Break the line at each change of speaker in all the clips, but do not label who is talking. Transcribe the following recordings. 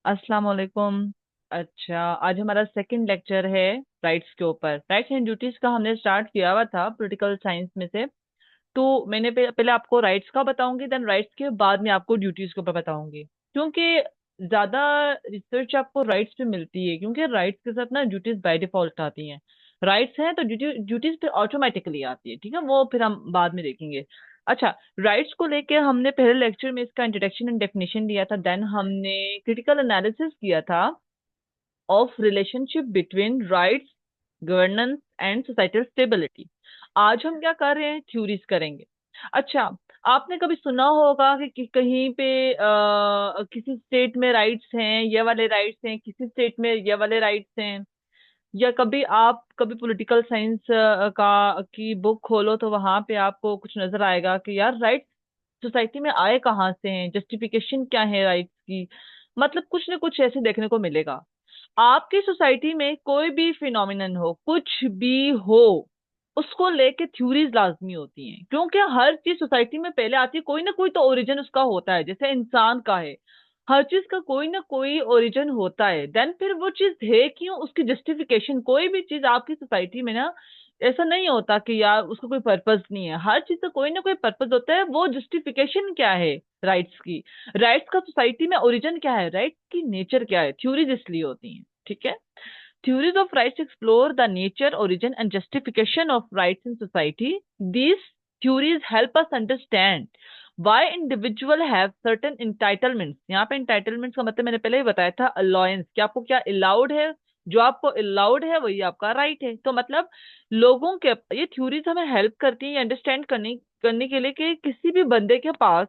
अस्सलाम वालेकुम। अच्छा, आज हमारा सेकंड लेक्चर है राइट्स के ऊपर। राइट्स एंड ड्यूटीज का हमने स्टार्ट किया हुआ था पॉलिटिकल साइंस में से। तो मैंने पहले आपको राइट्स का बताऊंगी, देन राइट्स के बाद में आपको ड्यूटीज के ऊपर बताऊंगी, क्योंकि ज्यादा रिसर्च आपको राइट्स पे मिलती है, क्योंकि राइट्स के साथ ना ड्यूटीज बाय डिफॉल्ट आती हैं। राइट्स हैं तो ड्यूटीज फिर ऑटोमेटिकली आती है, ठीक है, वो फिर हम बाद में देखेंगे। अच्छा, राइट्स को लेके हमने पहले लेक्चर में इसका इंट्रोडक्शन एंड डेफिनेशन दिया था, देन हमने क्रिटिकल एनालिसिस किया था of relationship between rights, governance and societal stability. आज हम क्या कर रहे हैं, थ्योरीज करेंगे। अच्छा, आपने कभी सुना होगा कि कहीं पे किसी स्टेट में राइट्स हैं, ये वाले राइट्स हैं, किसी स्टेट में ये वाले राइट्स हैं। या कभी आप कभी पॉलिटिकल साइंस का की बुक खोलो तो वहां पे आपको कुछ नजर आएगा कि यार राइट्स सोसाइटी में आए कहाँ से हैं, जस्टिफिकेशन क्या है राइट्स की। मतलब कुछ ना कुछ ऐसे देखने को मिलेगा। आपकी सोसाइटी में कोई भी फिनोमिनन हो, कुछ भी हो, उसको लेके थ्योरीज लाजमी होती हैं, क्योंकि हर चीज सोसाइटी में पहले आती है, कोई ना कोई तो ओरिजिन उसका होता है, जैसे इंसान का है। हर चीज का कोई ना कोई ओरिजिन होता है, देन फिर वो चीज है क्यों, उसकी जस्टिफिकेशन। कोई भी चीज आपकी सोसाइटी में ना, ऐसा नहीं होता कि यार उसका कोई पर्पस नहीं है, हर चीज का कोई ना कोई पर्पस होता है। वो जस्टिफिकेशन क्या है राइट्स की, राइट्स का सोसाइटी में ओरिजिन क्या है, राइट्स की नेचर क्या है, थ्योरीज इसलिए होती हैं, ठीक है। Theories of rights explore the nature, origin, and justification of rights in society. These theories help us understand why individual have certain entitlements. यहाँ पे entitlements का मतलब मैंने पहले ही बताया था, allowance, कि आपको क्या allowed है। जो आपको allowed है वही आपका right है। तो मतलब लोगों के ये थ्योरीज हमें हेल्प करती है अंडरस्टैंड करने करने के लिए कि किसी भी बंदे के पास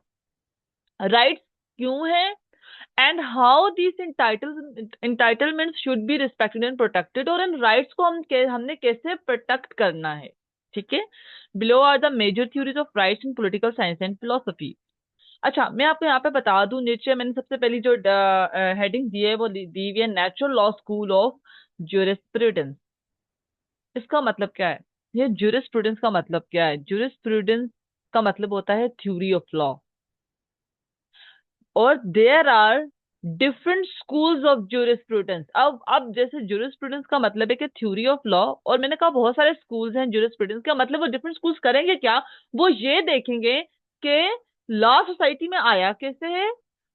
राइट्स क्यों है, and how these entitlements should be respected and protected, और इन राइट्स को हमने कैसे प्रोटेक्ट करना है, ठीक है। Below are the major theories of rights in political science and philosophy. अच्छा, मैं आपको यहाँ पे बता दूं, नीचे मैंने सबसे पहली जो हेडिंग दी है वो दी हुई है natural law school of jurisprudence. इसका मतलब क्या है, ये ज्यूरिस्प्रूडेंस का मतलब क्या है। ज्यूरिस्प्रूडेंस का मतलब होता है थ्योरी ऑफ लॉ, और there are different schools of jurisprudence. अब जैसे ज्यूरिस्प्रूडेंस का मतलब है कि थ्योरी ऑफ लॉ, और मैंने कहा बहुत सारे स्कूल्स हैं ज्यूरिस्प्रूडेंस का, मतलब वो डिफरेंट स्कूल्स करेंगे क्या, वो ये देखेंगे कि लॉ सोसाइटी में आया कैसे है,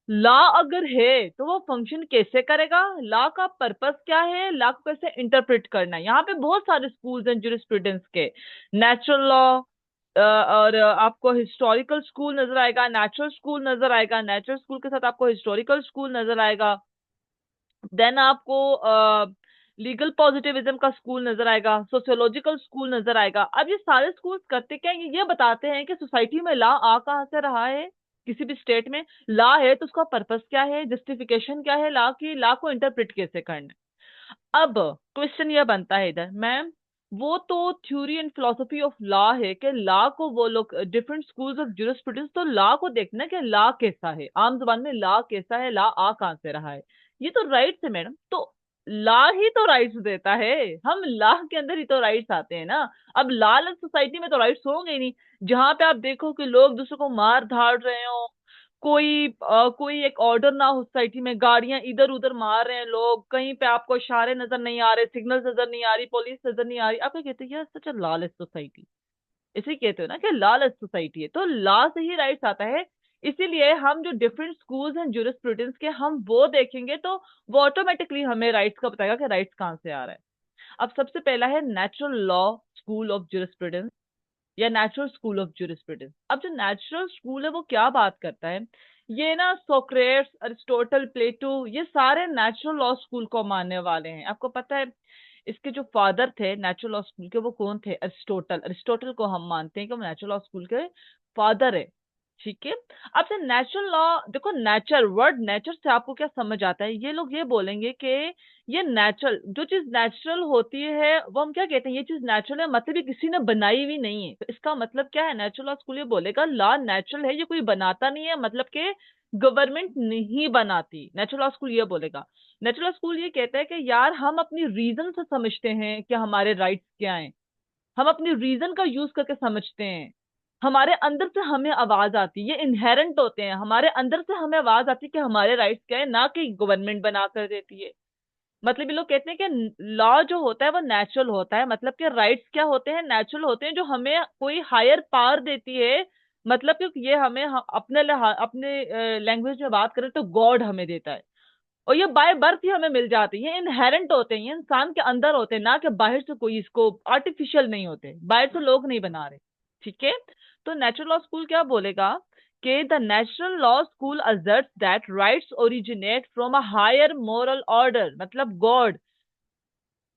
लॉ अगर है तो वो फंक्शन कैसे करेगा, लॉ का पर्पस क्या है, लॉ को कैसे इंटरप्रेट करना है। यहाँ पे बहुत सारे स्कूल्स हैं ज्यूरिस्प्रूडेंस के। नेचुरल लॉ, और आपको हिस्टोरिकल स्कूल नजर आएगा, नेचुरल स्कूल नजर आएगा, नेचुरल स्कूल के साथ आपको हिस्टोरिकल स्कूल नजर आएगा। देन आपको लीगल पॉजिटिविज्म का स्कूल नजर आएगा, सोशियोलॉजिकल स्कूल नजर आएगा। अब ये सारे स्कूल्स करते क्या हैं, ये बताते हैं कि सोसाइटी में लॉ आ कहाँ से रहा है। किसी भी स्टेट में लॉ है तो उसका पर्पस क्या है, जस्टिफिकेशन क्या है लॉ की, लॉ को इंटरप्रेट कैसे करना है। अब क्वेश्चन ये बनता है इधर मैम, वो तो theory and philosophy of law है कि लॉ को वो लोग डिफरेंट स्कूल्स ऑफ ज्यूरिस्प्रूडेंस, तो लॉ को देखना कि लॉ कैसा है, आम जुबान में लॉ कैसा है, लॉ आ कहाँ से रहा है। ये तो राइट्स है मैडम, तो लॉ ही तो राइट्स देता है। हम लॉ के अंदर ही तो राइट्स आते हैं ना। अब लॉलेस सोसाइटी में तो राइट्स होंगे ही नहीं, जहां पे आप देखो कि लोग दूसरों को मार धाड़ रहे हो, कोई एक ऑर्डर ना हो सोसाइटी में, गाड़ियां इधर उधर मार रहे हैं लोग, कहीं पे आपको इशारे नजर नहीं आ रहे, सिग्नल्स नजर नहीं आ रही, पुलिस नजर नहीं आ रही, आप क्या कहते हैं, सच अ लॉलेस सोसाइटी। इसे कहते हो ना कि लॉलेस सोसाइटी है, तो लॉ से ही राइट्स आता है। इसीलिए हम जो डिफरेंट स्कूल्स हैं ज्यूरिस्प्रूडेंस के, हम वो देखेंगे तो वो ऑटोमेटिकली हमें राइट्स का बताएगा कि राइट्स कहाँ से आ रहा है। अब सबसे पहला है natural law school of jurisprudence, या नेचुरल स्कूल ऑफ ज्यूरिस्प्रूडेंस। अब जो नेचुरल स्कूल है वो क्या बात करता है, ये ना सोक्रेट्स, अरिस्टोटल, प्लेटो, ये सारे नेचुरल लॉ स्कूल को मानने वाले हैं। आपको पता है इसके जो फादर थे नेचुरल लॉ स्कूल के, वो कौन थे, अरिस्टोटल। अरिस्टोटल को हम मानते हैं कि वो नेचुरल लॉ स्कूल के फादर है, ठीक है। अब से नेचुरल लॉ देखो, नेचर वर्ड नेचर से आपको क्या समझ आता है, ये लोग ये बोलेंगे कि ये नेचुरल, जो चीज नेचुरल होती है वो हम क्या कहते हैं, ये चीज नेचुरल है, मतलब ये किसी ने बनाई हुई नहीं है। तो इसका मतलब क्या है, नेचुरल लॉ स्कूल ये बोलेगा लॉ नेचुरल है, ये कोई बनाता नहीं है, मतलब कि गवर्नमेंट नहीं बनाती। नेचुरल लॉ स्कूल ये बोलेगा। नेचुरल लॉ स्कूल ये कहता है कि यार हम अपनी रीजन से समझते हैं कि हमारे राइट्स क्या हैं, हम अपनी रीजन का यूज करके समझते हैं। हमारे अंदर से हमें आवाज आती है, ये इनहेरेंट होते हैं, हमारे अंदर से हमें आवाज आती है कि हमारे राइट्स क्या है, ना कि गवर्नमेंट बना कर देती है। मतलब ये लोग कहते हैं कि लॉ जो होता है वो नेचुरल होता है, मतलब कि राइट्स क्या होते हैं, नेचुरल होते हैं, जो हमें कोई हायर पावर देती है। मतलब कि ये हमें अपने लैंग्वेज में बात करें तो गॉड हमें देता है, और ये बाय बर्थ ही हमें मिल जाती है, इनहेरेंट होते हैं, ये इंसान के अंदर होते हैं, ना कि बाहर से कोई इसको आर्टिफिशियल नहीं होते, बाहर से लोग नहीं बना रहे। ठीक है। तो नेचुरल लॉ स्कूल क्या बोलेगा कि the natural law school asserts that rights originate from a higher moral order, मतलब God,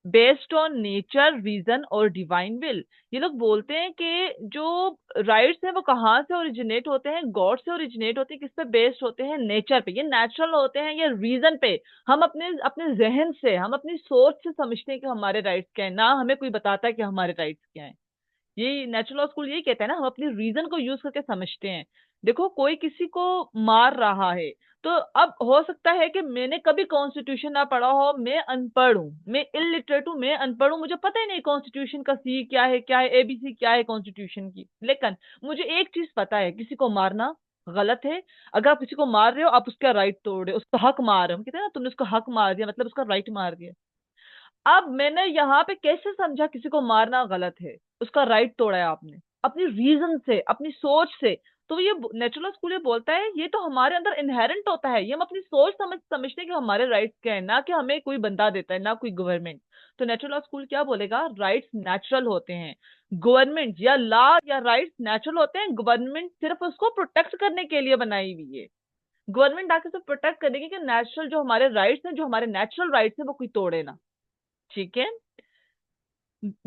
based on nature, reason और डिवाइन विल। ये लोग बोलते हैं कि जो राइट्स हैं वो कहाँ से ओरिजिनेट होते हैं, गॉड से ओरिजिनेट होते हैं। किस पे बेस्ड होते हैं, नेचर पे, ये नेचुरल होते हैं, ये रीजन पे। हम अपने अपने जहन से, हम अपनी सोच से समझते हैं कि हमारे राइट्स क्या है, ना हमें कोई बताता है कि हमारे राइट्स क्या है। ये नेचुरल लॉ स्कूल यही कहता है ना, हम अपनी रीजन को यूज करके समझते हैं। देखो कोई किसी को मार रहा है, तो अब हो सकता है कि मैंने कभी कॉन्स्टिट्यूशन ना पढ़ा हो, मैं अनपढ़ हूँ, मैं इलिटरेट हूँ, मैं अनपढ़ हूँ, मुझे पता ही नहीं कॉन्स्टिट्यूशन का सी क्या है एबीसी क्या है कॉन्स्टिट्यूशन की। लेकिन मुझे एक चीज पता है, किसी को मारना गलत है। अगर आप किसी को मार रहे हो, आप उसका राइट तोड़ रहे हो, उसका हक मार रहे हो। हम कहते हैं ना, तुमने उसका हक मार दिया, मतलब उसका राइट मार दिया। अब मैंने यहाँ पे कैसे समझा किसी को मारना गलत है, उसका राइट तोड़ा है आपने, अपनी रीजन से, अपनी सोच से। तो ये नेचुरल स्कूल ये बोलता है, ये तो हमारे अंदर इनहेरेंट होता है, ये हम अपनी सोच समझते हैं कि हमारे राइट्स क्या है, ना कि हमें कोई बंदा देता है, ना कोई गवर्नमेंट। तो नेचुरल स्कूल क्या बोलेगा, राइट्स नेचुरल होते हैं, गवर्नमेंट या लॉ या राइट्स नेचुरल होते हैं, गवर्नमेंट सिर्फ उसको प्रोटेक्ट करने के लिए बनाई हुई है। गवर्नमेंट आके सिर्फ प्रोटेक्ट करेगी कि नेचुरल जो हमारे राइट्स हैं, जो हमारे नेचुरल राइट्स हैं, वो कोई तोड़े ना। ठीक है।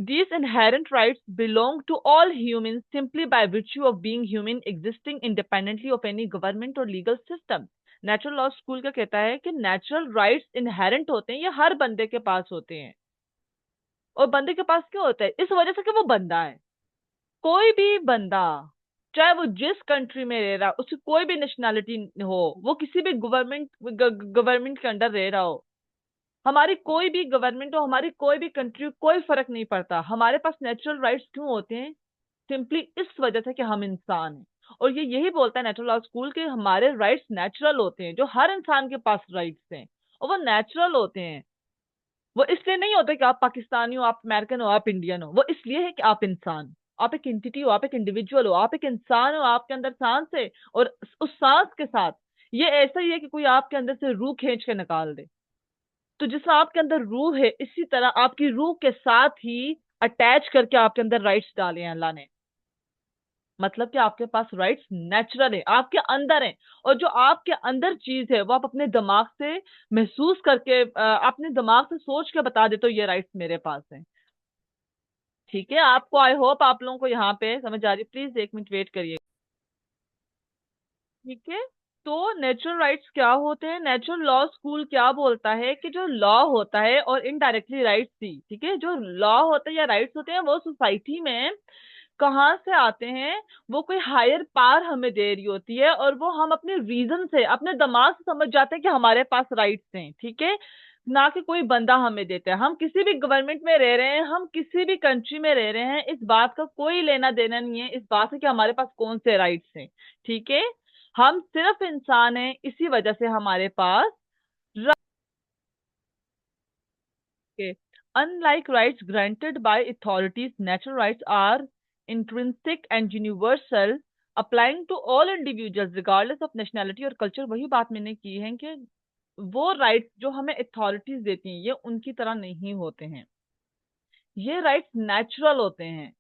These inherent rights belong to all humans simply by virtue of being human, existing independently of any government or legal system. Natural law school का कहता है कि नेचुरल राइट्स इनहेरेंट होते हैं, ये हर बंदे के पास होते हैं। और बंदे के पास क्यों होता है, इस वजह से कि वो बंदा है। कोई भी बंदा, चाहे वो जिस कंट्री में रह रहा, उसकी कोई भी नेशनैलिटी हो, वो किसी भी गवर्नमेंट के अंडर रह रहा हो, हमारी कोई भी गवर्नमेंट हो, हमारी कोई भी कंट्री, कोई फर्क नहीं पड़ता, हमारे पास नेचुरल राइट्स क्यों होते हैं, सिंपली इस वजह से कि हम इंसान हैं। और ये यही बोलता है नेचुरल लॉ स्कूल के हमारे राइट्स नेचुरल होते हैं, जो हर इंसान के पास राइट्स हैं, और वो नेचुरल होते हैं। वो इसलिए नहीं होते कि आप पाकिस्तानी हो, आप अमेरिकन हो, आप इंडियन हो, वो इसलिए है कि आप इंसान हो, आप एक एंटिटी हो, आप एक इंडिविजुअल हो, आप एक इंसान हो, आपके अंदर सांस है। और उस सांस के साथ ये ऐसा ही है कि कोई आपके अंदर से रूह खींच के निकाल दे। तो जिस आपके अंदर रूह है, इसी तरह आपकी रूह के साथ ही अटैच करके आपके अंदर राइट्स डाले हैं अल्लाह ने। मतलब कि आपके पास राइट्स नेचुरल है, आपके अंदर है। और जो आपके अंदर चीज है, वो आप अपने दिमाग से महसूस करके, अपने दिमाग से सोच के बता देते हो ये राइट्स मेरे पास है। ठीक है, आपको, आई होप आप लोगों को यहाँ पे समझ आ रही है। प्लीज एक मिनट वेट करिए। ठीक है। तो नेचुरल राइट्स क्या होते हैं, नेचुरल लॉ स्कूल क्या बोलता है कि जो लॉ होता है, और इनडायरेक्टली राइट्स थी, ठीक है, जो लॉ होते हैं या राइट्स होते हैं, वो सोसाइटी में कहाँ से आते हैं, वो कोई हायर पावर हमें दे रही होती है, और वो हम अपने रीजन से, अपने दिमाग से समझ जाते हैं कि हमारे पास राइट्स हैं। ठीक है। ना कि कोई बंदा हमें देता है। हम किसी भी गवर्नमेंट में रह रहे हैं, हम किसी भी कंट्री में रह रहे हैं, इस बात का कोई लेना देना नहीं है इस बात से कि हमारे पास कौन से राइट्स हैं। ठीक है। हम सिर्फ इंसान हैं, इसी वजह से हमारे पास right. Unlike rights granted by authorities, natural rights are intrinsic and universal, applying to all individuals regardless of nationality और कल्चर। वही बात मैंने की है कि वो राइट्स जो हमें अथॉरिटीज देती हैं, ये उनकी तरह नहीं होते हैं, ये राइट्स नेचुरल होते हैं।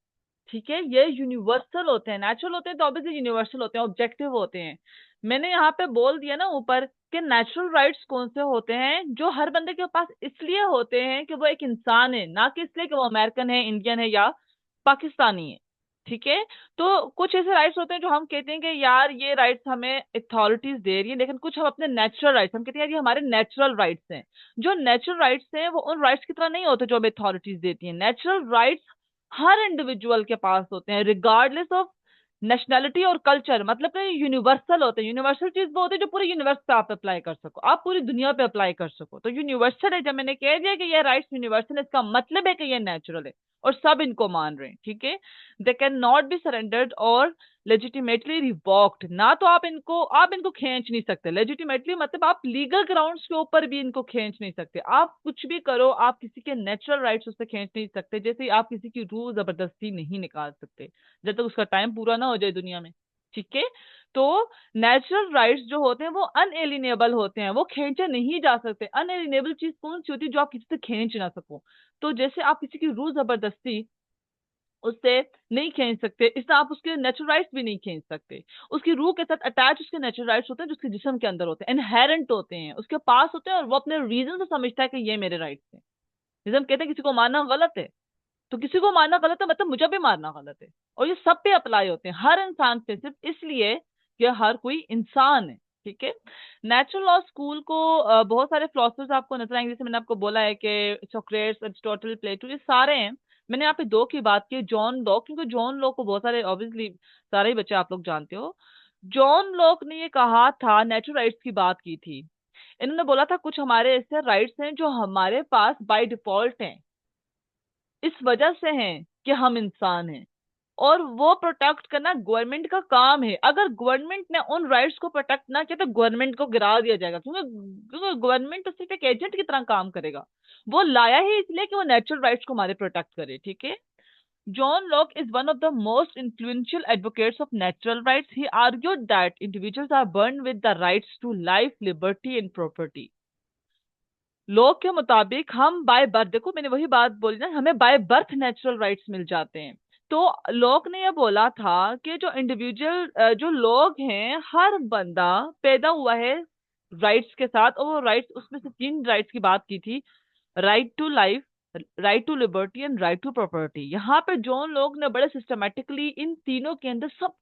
ठीक है। ये यूनिवर्सल होते हैं, नेचुरल होते हैं तो ऑब्वियसली यूनिवर्सल होते हैं, ऑब्जेक्टिव होते हैं। मैंने यहाँ पे बोल दिया ना ऊपर कि नेचुरल राइट्स कौन से होते हैं, जो हर बंदे के पास इसलिए होते हैं कि वो एक इंसान है, ना कि इसलिए कि वो अमेरिकन है, इंडियन है या पाकिस्तानी है। ठीक है। तो कुछ ऐसे राइट्स होते हैं जो हम कहते हैं कि यार ये राइट्स हमें अथॉरिटीज दे रही है, लेकिन कुछ हम अपने नेचुरल राइट्स, हम कहते हैं यार ये हमारे नेचुरल राइट्स हैं। जो नेचुरल राइट्स हैं वो उन राइट्स की तरह नहीं होते जो हमें अथॉरिटीज देती हैं। नेचुरल राइट्स हर इंडिविजुअल के पास होते हैं, रिगार्डलेस ऑफ नेशनैलिटी और कल्चर मतलब कि यूनिवर्सल होते हैं। यूनिवर्सल चीज वो होती है जो पूरे यूनिवर्स पे आप अप्लाई कर सको, आप पूरी दुनिया पे अप्लाई कर सको, तो यूनिवर्सल है। जब मैंने कह दिया कि ये राइट्स यूनिवर्सल है, इसका मतलब है कि ये नेचुरल है और सब इनको मान रहे हैं, ठीक है। They can not be surrendered और लेजिटिमेटली रिवॉक्ड। ना तो आप इनको खींच नहीं सकते लेजिटिमेटली, मतलब आप लीगल ग्राउंड्स के ऊपर भी इनको खींच नहीं सकते। आप कुछ भी करो, आप किसी के नेचुरल राइट्स उससे खींच नहीं सकते। जैसे ही आप किसी की रूह जबरदस्ती नहीं निकाल सकते जब तक उसका टाइम पूरा ना हो जाए दुनिया में, ठीक है। तो नेचुरल राइट्स जो होते हैं वो अनएलिनेबल होते हैं, वो खींचे नहीं जा सकते। अनएलिनेबल चीज कौन सी होती है? जो आप किसी से खींच ना सको। तो जैसे आप किसी की रूह जबरदस्ती उससे नहीं खींच सकते, इससे आप उसके नेचुरल राइट्स भी नहीं खींच सकते। उसकी रूह के साथ अटैच उसके नेचुरल राइट्स होते हैं, जो उसके जिस्म के अंदर होते हैं, इनहेरेंट होते हैं, उसके पास होते हैं, और वो अपने रीजन से समझता है कि ये मेरे राइट्स हैं। जैसे हम कहते हैं किसी को मारना गलत है, तो किसी को मारना गलत है मतलब मुझे भी मारना गलत है। और ये सब पे अप्लाई होते हैं, हर इंसान पे, सिर्फ इसलिए कि हर कोई इंसान है, ठीक है। नेचुरल लॉ स्कूल को बहुत सारे फिलोसफर्स आपको नजर आएंगे। जैसे मैंने आपको बोला है कि सोक्रेट्स, अरिस्टोटल, प्लेटो, ये सारे हैं। मैंने यहाँ पे दो की बात की, जॉन लॉक, क्योंकि जॉन लॉक को बहुत सारे ऑब्वियसली सारे ही बच्चे आप लोग जानते हो। जॉन लॉक ने ये कहा था, नेचुरल राइट्स की बात की थी। इन्होंने बोला था कुछ हमारे ऐसे राइट्स हैं जो हमारे पास बाय डिफॉल्ट हैं, इस वजह से हैं कि हम इंसान हैं, और वो प्रोटेक्ट करना गवर्नमेंट का काम है। अगर गवर्नमेंट ने उन राइट्स को प्रोटेक्ट ना किया तो गवर्नमेंट को गिरा दिया जाएगा, क्योंकि क्योंकि गवर्नमेंट तो सिर्फ एक एजेंट की तरह काम करेगा। वो लाया ही इसलिए कि वो नेचुरल राइट्स को हमारे प्रोटेक्ट करे, ठीक है। John Locke is one of the most influential advocates of natural rights. He argued that individuals are born with the rights to life, liberty and property. Lock के मुताबिक हम बाय बर्थ, देखो मैंने वही बात बोली ना, हमें बाय बर्थ नेचुरल राइट्स मिल जाते हैं। तो लॉक ने यह बोला था कि जो इंडिविजुअल जो लोग हैं, हर बंदा पैदा हुआ है राइट्स के साथ, और वो राइट्स, उसमें से तीन राइट्स की बात की थी, right to life, right to liberty and right to property. यहाँ पे जॉन लॉक ने बड़े सिस्टमेटिकली इन तीनों के अंदर सब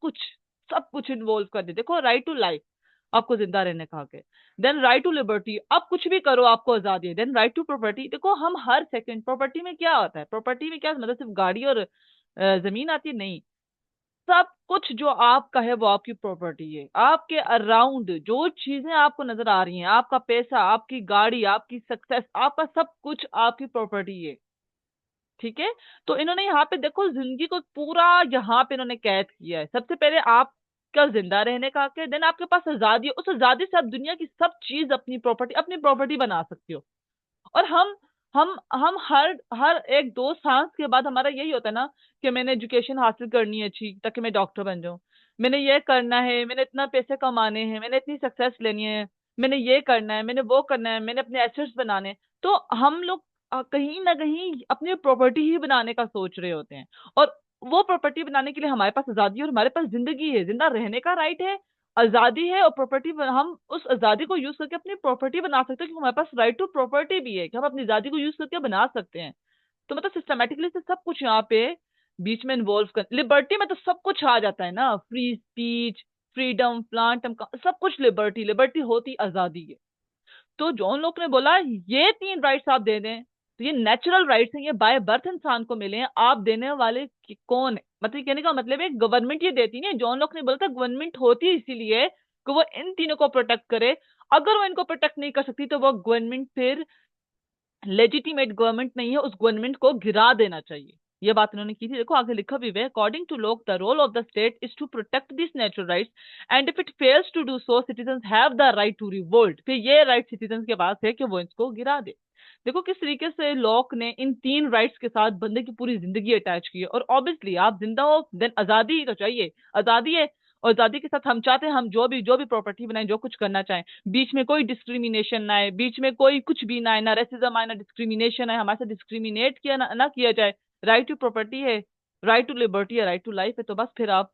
कुछ इन्वॉल्व कर दिया। देखो, राइट टू लाइफ, आपको जिंदा रहने का हक है। देन राइट टू लिबर्टी, आप कुछ भी करो आपको आजादी है। देन राइट टू प्रॉपर्टी, देखो हम हर सेकंड, प्रॉपर्टी में क्या होता है, प्रॉपर्टी में क्या मतलब सिर्फ गाड़ी और जमीन आती है? नहीं, सब कुछ जो आपका है वो आपकी प्रॉपर्टी है। आपके अराउंड जो चीजें आपको नजर आ रही हैं, आपका पैसा, आपकी गाड़ी, आपकी सक्सेस, आपका सब कुछ आपकी प्रॉपर्टी है, ठीक है। तो इन्होंने यहाँ पे देखो जिंदगी को पूरा यहाँ पे इन्होंने कैद किया है। सबसे पहले आपका जिंदा रहने का हक है, देन आपके पास आजादी है, उस आजादी से आप दुनिया की सब चीज अपनी प्रॉपर्टी बना सकते हो। और हम हर हर एक दो सांस के बाद हमारा यही होता है ना कि मैंने एजुकेशन हासिल करनी है अच्छी, ताकि मैं डॉक्टर बन जाऊं, मैंने ये करना है, मैंने इतना पैसे कमाने हैं, मैंने इतनी सक्सेस लेनी है, मैंने ये करना है, मैंने वो करना है, मैंने अपने एसेट्स बनाने हैं। तो हम लोग कहीं ना कहीं अपनी प्रॉपर्टी ही बनाने का सोच रहे होते हैं। और वो प्रॉपर्टी बनाने के लिए हमारे पास आजादी और हमारे पास जिंदगी है, जिंदा रहने का राइट है, आजादी है, और प्रॉपर्टी, हम उस आजादी को यूज करके अपनी प्रॉपर्टी बना सकते हैं, क्योंकि हमारे पास राइट टू प्रॉपर्टी भी है कि हम अपनी आजादी को यूज करके बना सकते हैं। तो मतलब सिस्टमेटिकली से सब कुछ यहाँ पे बीच में इन्वॉल्व कर, लिबर्टी में तो सब कुछ आ जाता है ना, फ्री स्पीच, फ्रीडम, प्लांट, सब कुछ लिबर्टी, लिबर्टी होती आजादी है। तो जॉन लोक ने बोला ये तीन राइट्स आप दे दें, तो ये नेचुरल राइट्स हैं, ये बाय बर्थ इंसान को मिले हैं, आप देने वाले कौन है? मतलब कहने का मतलब है गवर्नमेंट ये देती नहीं है। जॉन लोक ने बोला था गवर्नमेंट होती है इसीलिए कि वो इन तीनों को प्रोटेक्ट करे। अगर वो इनको प्रोटेक्ट नहीं कर सकती तो वो गवर्नमेंट फिर लेजिटिमेट गवर्नमेंट नहीं है, उस गवर्नमेंट को गिरा देना चाहिए। ये बात इन्होंने की थी। देखो आगे लिखा भी है, according to Locke the role of the state is to protect this natural rights and if it fails to do so citizens have the right to revolt. फिर ये राइट सिटीजंस के पास है कि वो इसको गिरा दे। देखो किस तरीके से लॉक ने इन तीन राइट्स के साथ बंदे की पूरी जिंदगी अटैच की है। और ऑब्वियसली आप जिंदा हो, देन आजादी तो चाहिए, आजादी है, और आजादी के साथ हम चाहते हैं हम जो भी प्रॉपर्टी बनाए, जो कुछ करना चाहें, बीच में कोई डिस्क्रिमिनेशन ना आए, बीच में कोई कुछ भी ना आए, ना रेसिज्म आए, ना डिस्क्रिमिनेशन आए, हमारे साथ डिस्क्रिमिनेट किया ना किया जाए। राइट टू प्रॉपर्टी है, राइट टू लिबर्टी है, राइट टू लाइफ है, तो बस फिर आप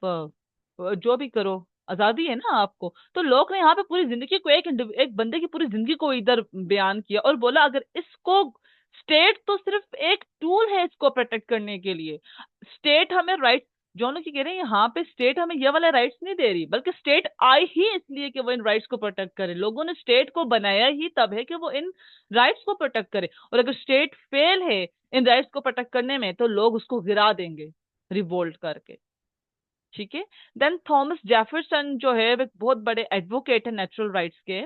जो भी करो, आजादी है ना आपको। तो लोग ने यहाँ पे पूरी जिंदगी को एक बंदे की पूरी जिंदगी को इधर बयान किया और बोला अगर इसको, स्टेट तो सिर्फ एक टूल है इसको प्रोटेक्ट करने के लिए। स्टेट हमें राइट, जो लोग कह रहे हैं यहाँ पे स्टेट हमें ये वाले राइट्स नहीं दे रही, बल्कि स्टेट आई ही इसलिए कि वो इन राइट्स को प्रोटेक्ट करे। लोगों ने स्टेट को बनाया ही तब है कि वो इन राइट्स को प्रोटेक्ट करे। और अगर स्टेट फेल है इन राइट्स को प्रोटेक्ट करने में, तो लोग उसको गिरा देंगे रिवोल्ट करके। ठीक है। देन थॉमस जेफरसन जो है वो एक बहुत बड़े एडवोकेट है नेचुरल राइट्स के।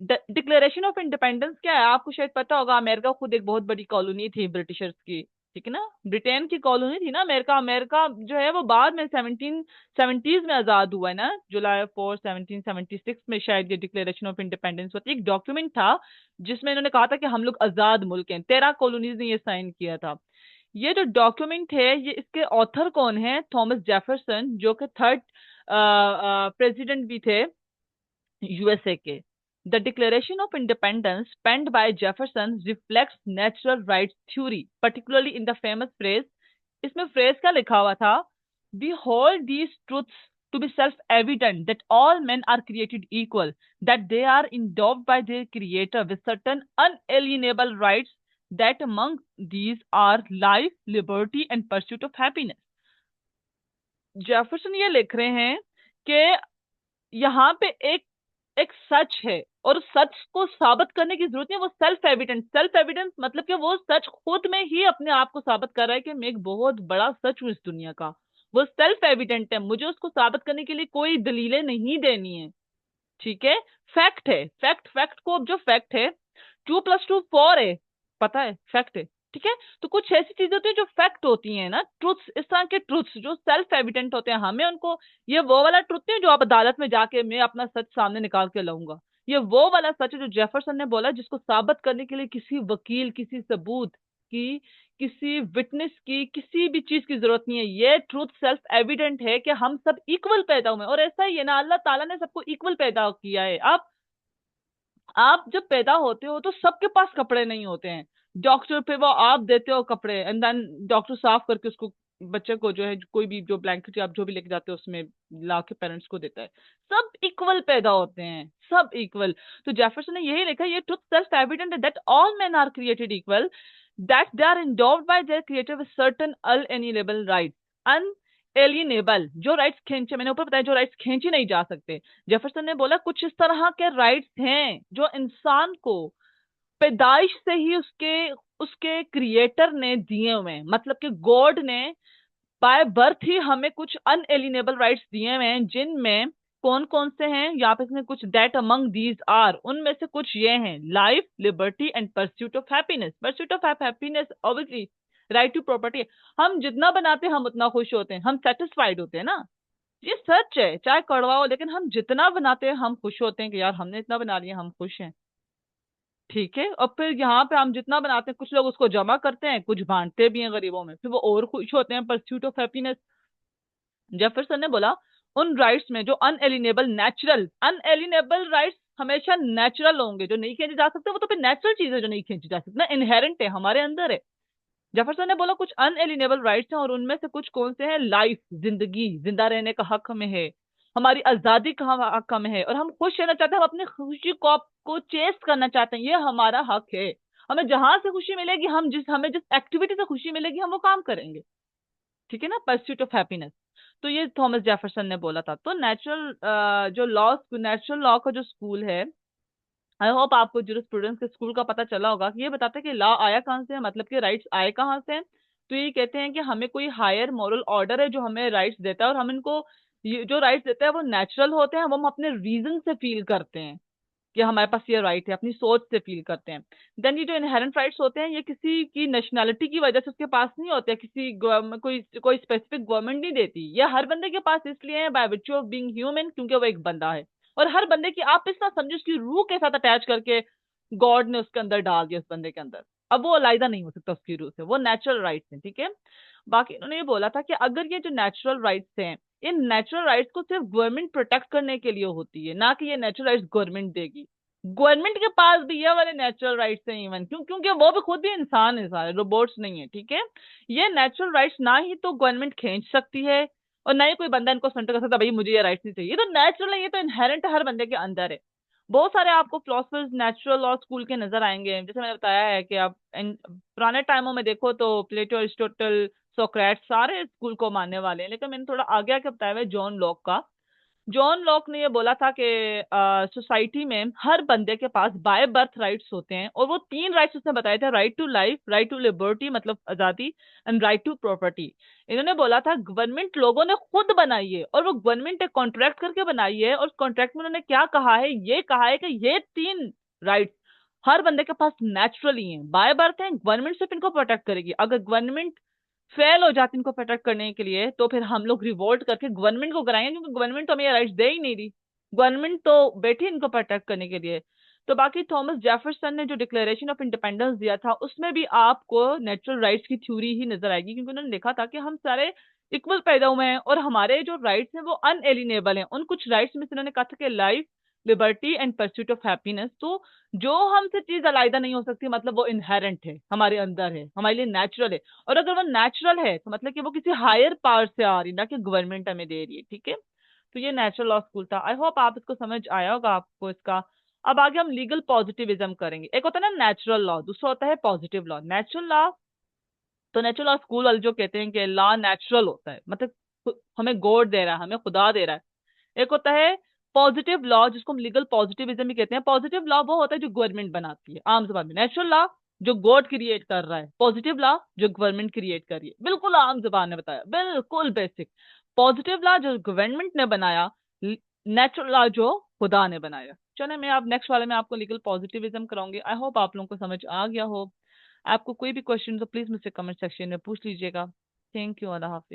डिक्लेरेशन ऑफ इंडिपेंडेंस क्या है आपको शायद पता होगा, अमेरिका खुद एक बहुत बड़ी कॉलोनी थी ब्रिटिशर्स की, ठीक है ना, ब्रिटेन की कॉलोनी थी ना अमेरिका। अमेरिका जो है वो बाद में 1770s में आजाद हुआ है ना, जुलाई 4 1776 में शायद ये डिक्लेरेशन ऑफ इंडिपेंडेंस होती है। एक डॉक्यूमेंट था जिसमें इन्होंने कहा था कि हम लोग आजाद मुल्क हैं, 13 कॉलोनीज ने ये साइन किया था। ये जो डॉक्यूमेंट है ये इसके ऑथर कौन है, थॉमस जेफरसन, जो कि थर्ड प्रेसिडेंट भी थे यूएसए के। The Declaration of Independence penned by Jefferson reflects natural rights theory particularly in the famous phrase. इसमें फ्रेज क्या लिखा हुआ था, we hold these truths to be self-evident that all men are created equal, that they are endowed by their creator with certain unalienable rights, that among these are life, liberty and pursuit of happiness। Jefferson ये लिख रहे हैं कि यहाँ पे एक एक सच है और सच को साबित करने की जरूरत नहीं है, वो सेल्फ एविडेंस मतलब कि वो सच खुद में ही अपने आप को साबित कर रहा है कि मैं एक बहुत बड़ा सच हूं इस दुनिया का। वो सेल्फ एविडेंट है, मुझे उसको साबित करने के लिए कोई दलीलें नहीं देनी है। ठीक है, फैक्ट है, फैक्ट फैक्ट को अब जो फैक्ट है 2+2 4 है, पता है फैक्ट है। ठीक है, तो कुछ ऐसी चीजें होती है जो फैक्ट होती हैं ना, ट्रुथ्स, इस तरह के ट्रुथ्स जो सेल्फ एविडेंट होते हैं, हमें उनको, ये वो वाला ट्रुथ नहीं है जो आप अदालत में जाके मैं अपना सच सामने निकाल के लाऊंगा, ये वो वाला सच है जो जेफरसन ने बोला जिसको साबित करने के लिए किसी वकील, किसी सबूत की, किसी विटनेस की, किसी भी चीज की जरूरत नहीं है। ये ट्रूथ सेल्फ एविडेंट है कि हम सब इक्वल पैदा हुए हैं। और ऐसा ही है ना, अल्लाह ताला ने सबको इक्वल पैदा किया है। आप जब पैदा होते हो तो सबके पास कपड़े नहीं होते हैं, डॉक्टर पे वो आप देते हो कपड़े एंड देन डॉक्टर साफ करके उसको, बच्चे को जो है कोई भी जो ब्लैंकेट आप जो भी लेके जाते हो उसमें ला के पेरेंट्स को देता है। सब इक्वल पैदा होते हैं, सब इक्वल। तो जेफरसन ने यही लिखा, ये truth self evident that all men are created equal, that they are endowed by their creator with certain unalienable rights। अनएलिएनेबल जो राइट्स खींचे, मैंने ऊपर बताया, जो राइट्स खींचे नहीं जा सकते। जेफरसन ने बोला कुछ इस तरह के राइट्स हैं जो इंसान को पैदाइश से ही उसके उसके क्रिएटर ने दिए हुए हैं, मतलब कि गॉड ने बाय बर्थ ही हमें कुछ अनएलिनेबल राइट्स दिए हुए हैं, जिनमें कौन कौन से हैं यहाँ पे, इसमें कुछ दैट अमंग दीज आर, उनमें से कुछ ये हैं, life, liberty and pursuit of happiness. Pursuit of happiness obviously right to property. हम जितना बनाते हैं हम उतना खुश होते हैं, हम सेटिस्फाइड होते हैं ना, ये सच है चाहे कड़वा हो, लेकिन हम जितना बनाते हैं हम खुश होते हैं कि यार हमने इतना बना लिया, हम खुश हैं। ठीक है, और फिर यहाँ पे हम जितना बनाते हैं कुछ लोग उसको जमा करते हैं, कुछ बांटते भी हैं गरीबों में, फिर वो और खुश होते हैं, परस्यूट ऑफ हैप्पीनेस। जेफरसन ने बोला उन राइट्स में जो अनएलिनेबल राइट्स हमेशा नेचुरल होंगे, जो नहीं खींचे जा सकते, वो तो फिर नेचुरल चीज है जो नहीं खींची जा सकती ना, इनहेरेंट है, हमारे अंदर है। जेफरसन ने बोला कुछ अनएलिनेबल राइट्स हैं और उनमें से कुछ कौन से हैं, लाइफ, जिंदगी, जिंदा रहने का हक हमें है, हमारी आजादी का हक हमें है, और हम खुश रहना चाहते हैं, हम अपनी खुशी को चेस करना चाहते हैं, ये हमारा हक है। हमें जहां से खुशी मिलेगी, हमें जिस एक्टिविटी से खुशी मिलेगी हम वो काम करेंगे। ठीक है ना, परस्यूट ऑफ हैप्पीनेस। तो ये थॉमस जेफरसन ने बोला था। तो जो नेचुरल लॉ का जो स्कूल है, आई होप आपको जूरिस्प्रूडेंस के स्कूल का पता चला होगा कि ये बताता है कि लॉ आया कहाँ से है, मतलब कि राइट्स आए कहाँ से हैं। तो ये कहते हैं कि हमें कोई हायर मॉरल ऑर्डर है जो हमें राइट्स देता है, और हम इनको, ये जो राइट्स देता है वो नेचुरल होते हैं, वो हम अपने रीजन से फील करते हैं कि हमारे पास ये राइट है, अपनी सोच से फील करते हैं। देन ये जो इनहेरेंट राइट्स होते हैं ये किसी की नेशनैलिटी की वजह से उसके पास नहीं होते, किसी कोई कोई स्पेसिफिक गवर्नमेंट नहीं देती, ये हर बंदे के पास इसलिए है बाय विर्च्यू ऑफ बीइंग ह्यूमन, क्योंकि वो एक बंदा है। और हर बंदे की, आप इस तरह समझो उसकी रूह के साथ अटैच करके गॉड ने उसके अंदर डाल दिया, उस बंदे के अंदर, अब वो अलाइदा नहीं हो सकता उसकी रूह से, वो नेचुरल राइट्स हैं। ठीक है, बाकी उन्होंने ये बोला था कि अगर ये जो नेचुरल राइट्स हैं, इन नेचुरल राइट्स को सिर्फ गवर्नमेंट प्रोटेक्ट करने के लिए होती है, ना कि ये नेचुरल राइट्स गवर्नमेंट देगी। गवर्नमेंट के पास भी ये वाले नेचुरल राइट्स हैं इवन, क्योंकि वो भी खुद भी इंसान है, सारे रोबोट्स नहीं है। ठीक है, ये नेचुरल राइट्स ना ही तो गवर्नमेंट खींच सकती है और ना ही कोई बंदा इनको सेंटर कर सकता भाई मुझे ये राइट्स नहीं चाहिए, ये तो नेचुरल है, ये तो इनहेरेंट हर बंदे के अंदर है। बहुत सारे आपको फिलोसफर्स नेचुरल लॉ स्कूल के नजर आएंगे, जैसे मैंने बताया है कि आप पुराने टाइमों में देखो तो प्लेटो, अरिस्टोटल, सोक्रेट सारे स्कूल को मानने वाले हैं, लेकिन मैंने थोड़ा आगे आके बताया हुआ है जॉन लॉक का। जॉन लॉक ने ये बोला था कि सोसाइटी में हर बंदे के पास बाय बर्थ राइट्स होते हैं, और वो 3 राइट्स उसने बताए थे, right to life, right to liberty मतलब आजादी, एंड राइट टू प्रॉपर्टी। इन्होंने बोला था गवर्नमेंट लोगों ने खुद बनाई है, और वो गवर्नमेंट एक कॉन्ट्रैक्ट करके बनाई है, और कॉन्ट्रैक्ट में उन्होंने क्या कहा है, ये कहा है कि ये 3 राइट्स हर बंदे के पास नेचुरली हैं, बाय बर्थ है, गवर्नमेंट सिर्फ इनको प्रोटेक्ट करेगी। अगर गवर्नमेंट फेल हो जाती इनको प्रोटेक्ट करने के लिए, तो फिर हम लोग रिवोल्ट करके गवर्नमेंट को कराएंगे, क्योंकि गवर्नमेंट तो हमें राइट्स दे ही नहीं रही, गवर्नमेंट तो बैठी इनको प्रोटेक्ट करने के लिए। तो बाकी थॉमस जेफरसन ने जो डिक्लेरेशन ऑफ इंडिपेंडेंस दिया था, उसमें भी आपको नेचुरल राइट्स की थ्योरी ही नजर आएगी, क्योंकि उन्होंने देखा था कि हम सारे इक्वल पैदा हुए हैं, और हमारे जो राइट्स हैं वो अनएलिनेबल हैं। उन कुछ राइट्स में से उन्होंने कहा था कि life, liberty and pursuit of happiness. तो जो हमसे चीज अलाइदा नहीं हो सकती, मतलब वो इनहेरेंट है, हमारे अंदर है, हमारे लिए नेचुरल है। और अगर वो नेचुरल है तो मतलब कि वो किसी हायर पावर से आ रही, ना कि गवर्नमेंट हमें दे रही है, ठीक है। तो ये नेचुरल लॉ स्कूल था, आई होप आप इसको समझ आया होगा आपको इसका। अब आगे हम लीगल पॉजिटिविज्म करेंगे। एक होता है ना नेचुरल लॉ, दूसरा होता है पॉजिटिव लॉ। नेचुरल लॉ, तो नेचुरल लॉ स्कूल वाले जो कहते हैं कि लॉ नेचुरल होता है, मतलब हमें गॉड दे रहा है, हमें खुदा दे रहा है। एक होता है पॉजिटिव लॉ, जिसको हम लीगल पॉजिटिविज्म भी कहते हैं। पॉजिटिव लॉ वो होता है जो गवर्नमेंट बनाती है आम जबान में। नेचुरल लॉ जो गॉड क्रिएट कर रहा है, पॉजिटिव लॉ जो गवर्नमेंट क्रिएट कर रही है। बिल्कुल आम जबान में बताया, बिल्कुल बेसिक। पॉजिटिव लॉ जो गवर्नमेंट ने बनाया, नेचुरल लॉ जो खुदा ने बनाया। चलो मैं आप नेक्स्ट वाले में आपको लीगल पॉजिटिविज्म कराऊंगी। आई होप आप लोगों को समझ आ गया हो। आपको कोई भी क्वेश्चन तो प्लीज मुझसे कमेंट सेक्शन में पूछ लीजिएगा। Thank you, Allah Hafiz.